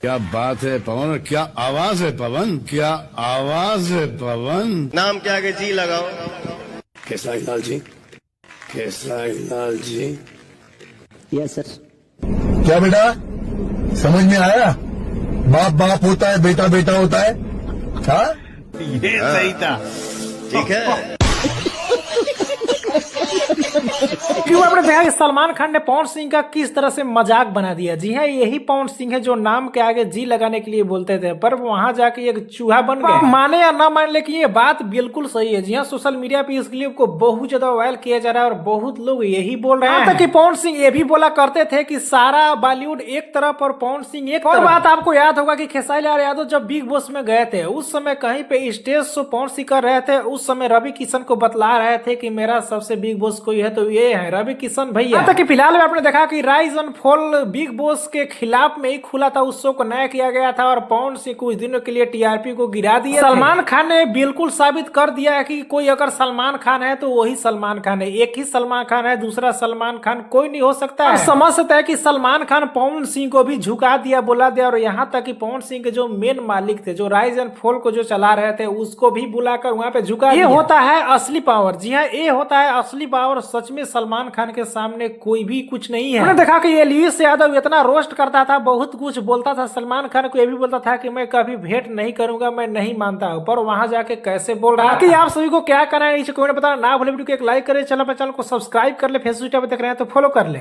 क्या बात है पवन, क्या आवाज है पवन, क्या आवाज है पवन। नाम के आगे जी लगाओ। केसरी लाल जी, केसरी लाल जी। Yes sir. क्या बेटा समझ में आया? बाप बाप होता है, बेटा बेटा होता है। हाँ ये सही था। ठीक है। क्यों आपने देखा कि सलमान खान ने पवन सिंह का किस तरह से मजाक बना दिया। जी हाँ, यही पवन सिंह है जो नाम के आगे जी लगाने के लिए बोलते थे, पर वहां जाके एक चूहा बन गए। माने या ना माने, लेकिन ये बात बिल्कुल सही है। जी हाँ, सोशल मीडिया पे इस क्लिप को बहुत ज्यादा वायरल किया जा रहा है और बहुत लोग यही बोल रहे हैं। कि पवन सिंह ये भी बोला करते थे कि सारा बॉलीवुड एक तरफ और पवन सिंह एक तरफ। बात आपको याद होगा कि खेसारी लाल यादव जब बिग बॉस में गए थे, उस समय कहीं पे स्टेज शो पवन सिंह कर रहे थे। उस समय रवि किशन को बतला रहे थे कि मेरा सबसे बिग बॉस कोई है तो ये है रवि किशन भैया। तक कि फिलहाल में आपने देखा कि rise and fall big boss के खिलाफ में ही खुला था। उस शो को नया किया गया था और पवन सिंह कुछ दिनों के लिए टीआरपी को गिरा दिया। सलमान खान ने बिल्कुल साबित कर दिया है कि कोई अगर सलमान खान है तो वही सलमान खान है। एक ही सलमान खान है, दूसरा सलमान खान कोई नहीं हो सकता है। समझ सकता है कि सलमान खान पवन सिंह को भी झुका दिया, बोला दिया। और यहाँ तक कि पवन सिंह के जो मेन मालिक थे, जो राइज एंड फॉल को जो चला रहे थे, उसको भी बुलाकर वहां पे झुका दिया। ये होता है असली पावर। जी हाँ, ये होता है असली पावर। सच में सलमान खान के सामने कोई भी कुछ नहीं है। उन्होंने देखा कि ये लुइस यादव इतना रोस्ट करता था, बहुत कुछ बोलता था सलमान खान को। ये भी बोलता था कि मैं कभी भेंट नहीं करूंगा, मैं नहीं मानता हूं। पर वहां जाके कैसे बोल रहा है। कि आप सभी को क्या करना है नीचे कमेंट बताना ना भूले। वीडियो को एक लाइक करें, चैनल को सब्सक्राइब कर ले, फेसबुक पे देख रहे हैं तो फॉलो कर ले।